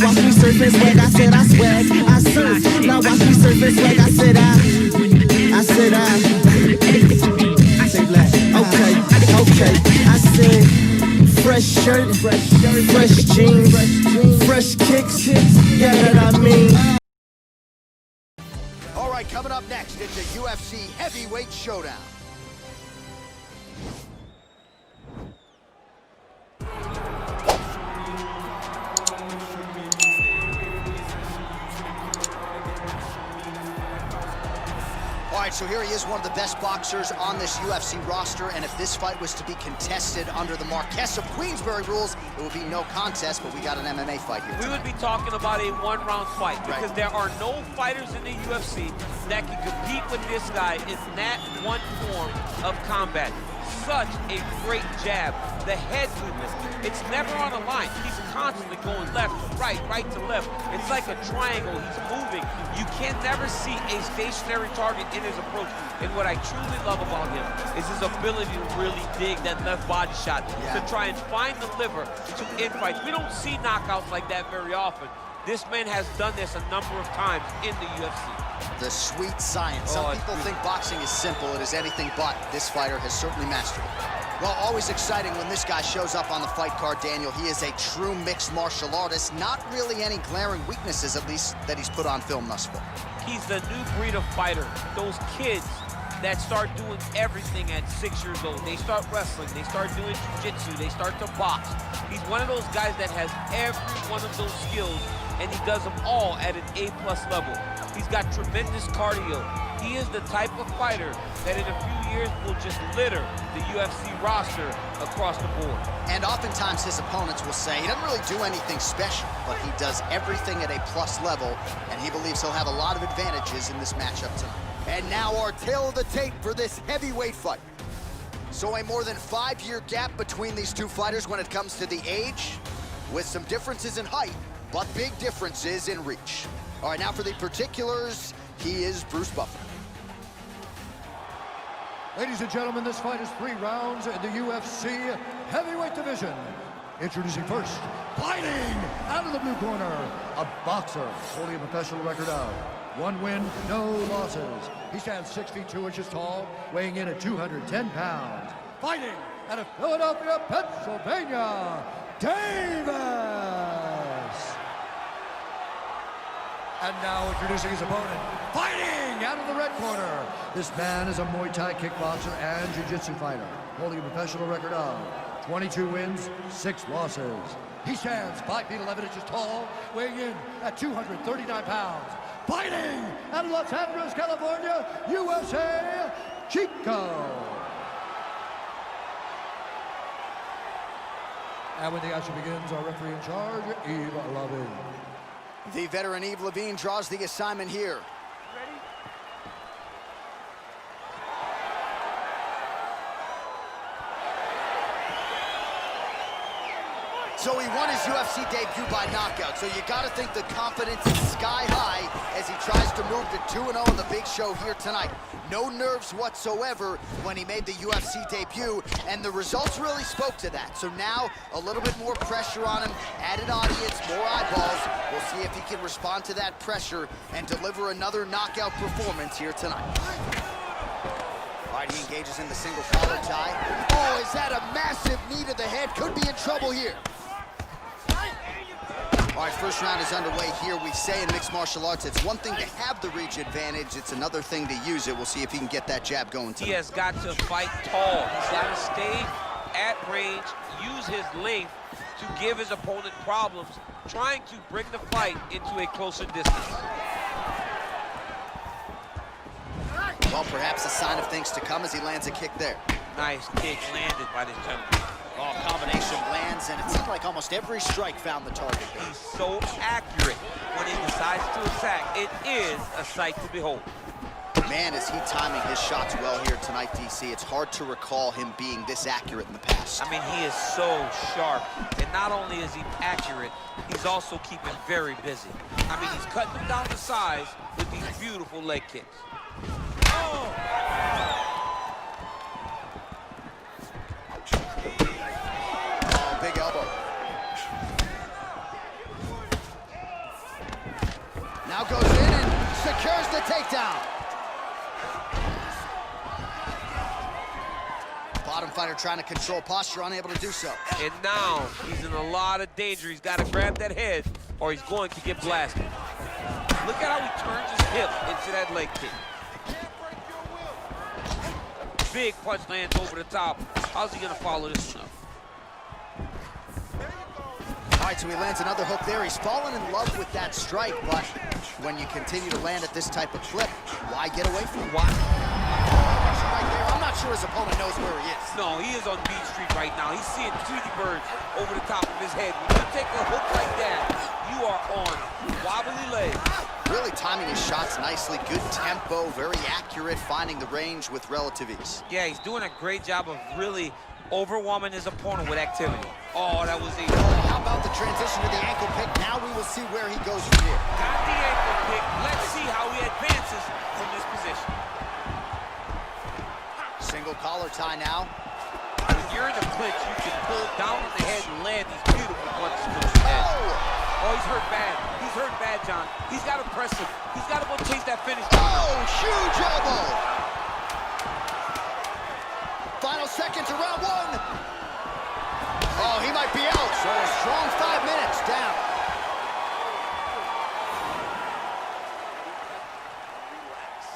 watch me surf and swag, I said I swag, I surf. Now watch me surf and swag, I said I say black. Okay, I said fresh shirt, fresh jeans, fresh kicks, yeah, that I mean. All right, coming up next, it's a UFC heavyweight showdown. All right, so here he is, one of the best boxers on this UFC roster, and if this fight was to be contested under the Marquess of Queensberry rules, it would be no contest, but we got an MMA fight here tonight. We would be talking about a one-round fight because there are no fighters in the UFC that can compete with this guy in that one form of combat. Such a great jab. The head movement, it's never on a line. He's constantly going left to right, right to left. It's like a triangle. He's moving. You can never see a stationary target in his approach. And what I truly love about him is his ability to really dig that left body shot to try and find the liver to end fights. We don't see knockouts like that very often. This man has done this a number of times in the UFC. The sweet science. Some people think boxing is simple. It is anything but. This fighter has certainly mastered it. Well, always exciting when this guy shows up on the fight card, Daniel. He is a true mixed martial artist. Not really any glaring weaknesses, at least, that he's put on film thus far. He's the new breed of fighter. Those kids that start doing everything at 6 years old. They start wrestling, they start doing jiu-jitsu, they start to box. He's one of those guys that has every one of those skills, and he does them all at an A+ level. He's got tremendous cardio. He is the type of fighter that in a few years will just litter the UFC roster across the board. And oftentimes his opponents will say he doesn't really do anything special, but he does everything at a plus level, and he believes he'll have a lot of advantages in this matchup tonight. And now our tale of the tape for this heavyweight fight. So a more than 5-year gap between these two fighters when it comes to the age, with some differences in height, but big differences in reach. All right, now for the particulars, he is Bruce Buffer. Ladies and gentlemen, this fight is 3 rounds in the UFC heavyweight division. Introducing first, fighting out of the blue corner, a boxer holding a professional record of 1 win, no losses. He stands 6 feet 2 inches tall, weighing in at 210 pounds. Fighting out of Philadelphia, Pennsylvania, Davis. And now introducing his opponent, fighting out of the red corner. This man is a Muay Thai kickboxer and jiu-jitsu fighter, holding a professional record of 22 wins, 6 losses. He stands 5 feet 11 inches tall, weighing in at 239 pounds. Fighting out of Los Angeles, California, USA, Chico. And when the action begins, our referee in charge, Yves Lavigne. The veteran Yves Lavigne draws the assignment here. Ready? So he won his UFC debut by knockout, so you gotta think the confidence is sky high as he tries to move to 2-0 in the big show here tonight. No nerves whatsoever when he made the UFC debut, and the results really spoke to that. So now, a little bit more pressure on him, added audience, more eyeballs. We'll see if he can respond to that pressure and deliver another knockout performance here tonight. All right, he engages in the single collar tie. Oh, is that a massive knee to the head? Could be in trouble here. All right, first round is underway here. We say in mixed martial arts, it's one thing to have the reach advantage. It's another thing to use it. We'll see if he can get that jab going tonight. He has got to fight tall. He's got to stay at range, use his length to give his opponent problems, trying to bring the fight into a closer distance. Well, perhaps a sign of things to come as he lands a kick there. Nice kick landed by this gentleman. Oh, combination lands, and it seemed like almost every strike found the target. He's so accurate when he decides to attack. It is a sight to behold. Man, is he timing his shots well here tonight, DC. It's hard to recall him being this accurate in the past. I mean, he is so sharp. And not only is he accurate, he's also keeping very busy. I mean, he's cutting them down to size with these beautiful leg kicks. Oh! Big elbow. Now goes in and secures the takedown. Bottom fighter trying to control posture, unable to do so. And now he's in a lot of danger. He's got to grab that head or he's going to get blasted. Look at how he turns his hip into that leg kick. Big punch lands over the top. How's he gonna follow this one up? All right, so he lands another hook there. He's fallen in love with that strike, but when you continue to land at this type of clip, why get away from it? Why? Right there. I'm not sure his opponent knows where he is. No, he is on Beat Street right now. He's seeing Tweety Birds over the top of his head. When you take a hook like that, you are on wobbly legs. Really timing his shots nicely. Good tempo, very accurate, finding the range with relative ease. Yeah, he's doing a great job of really overwhelming his opponent with activity. Oh, that was a... How about the transition to the ankle pick? Now we will see where he goes from here. Got the ankle pick. Let's see how he advances from this position. Single collar tie now. When you're in the clinch, you can pull down on the head and land these beautiful punches from the head. Oh, he's hurt bad. He's hurt bad, John. He's got to press him. He's got to go chase that finish. Oh, huge elbow. Final seconds of round one. Oh, he might be out. So a strong 5 minutes down. Relax.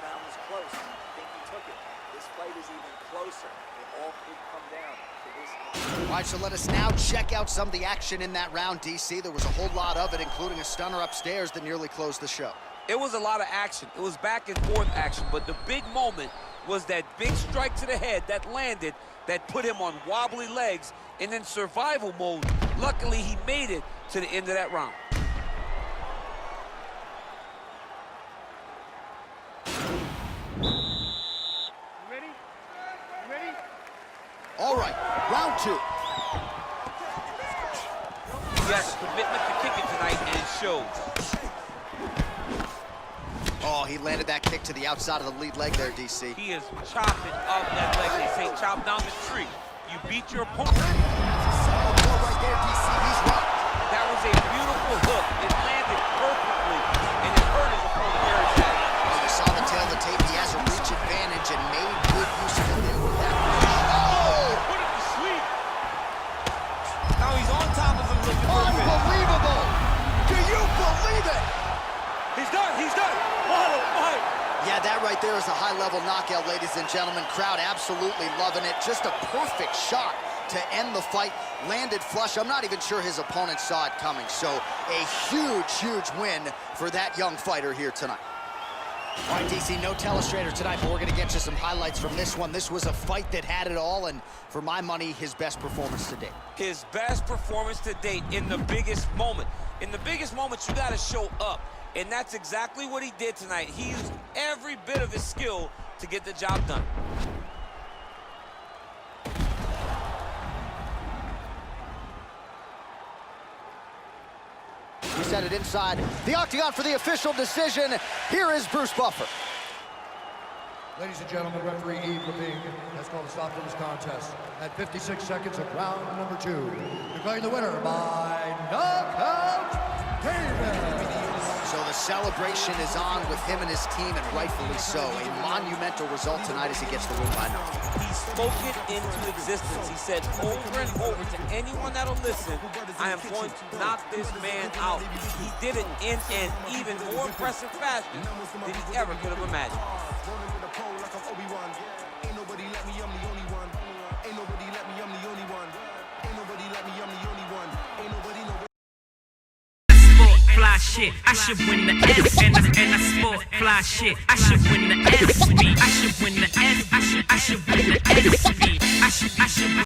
Round was close. I think he took it. This fight is even closer. It all could come down to this. All right, so let us now check out some of the action in that round, DC. There was a whole lot of it, including a stunner upstairs that nearly closed the show. It was a lot of action. It was back and forth action, but the big moment was that big strike to the head that landed, that put him on wobbly legs and in survival mode. Luckily, he made it to the end of that round. Ready? Ready? All right, round two. He has a commitment to kicking tonight, and it shows. Oh, he landed that kick to the outside of the lead leg there, DC. He is chopping up that leg. They say chop down the tree. You beat your opponent. Right there, DC. He's rocked. That was a beautiful hook. It landed perfectly, and it hurt his opponent very bad. Oh, you saw the tail of the tape. He has a reach advantage and made good use of it there with that position. Oh! Put him to sleep. Now he's on top of him looking for a finish. Unbelievable! Do you believe it? He's done. He's done. What a fight. Yeah, that right there is a high-level knockout, ladies and gentlemen. Crowd absolutely loving it. Just a perfect shot to end the fight. Landed flush. I'm not even sure his opponent saw it coming. So a huge, huge win for that young fighter here tonight. All right, DC, no telestrator tonight, but we're going to get you some highlights from this one. This was a fight that had it all, and for my money, his best performance to date. His best performance to date in the biggest moment. In the biggest moments, you got to show up. And that's exactly what he did tonight. He used every bit of his skill to get the job done. We set it inside the octagon for the official decision. Here is Bruce Buffer. Ladies and gentlemen, referee Yves Levine has called a stop to this contest at 56 seconds of round number 2. Declaring the winner by knockout, David. So the celebration is on with him and his team, and rightfully so. A monumental result tonight as he gets the win by knockout. He spoke it into existence. He said over and over to anyone that'll listen, I am going to knock this man out. He did it in an even more impressive fashion than he ever could have imagined. Fly shit, I should win the S, and I sport fly shit. I should win the SB. I should win the S. I should win the SB. I should.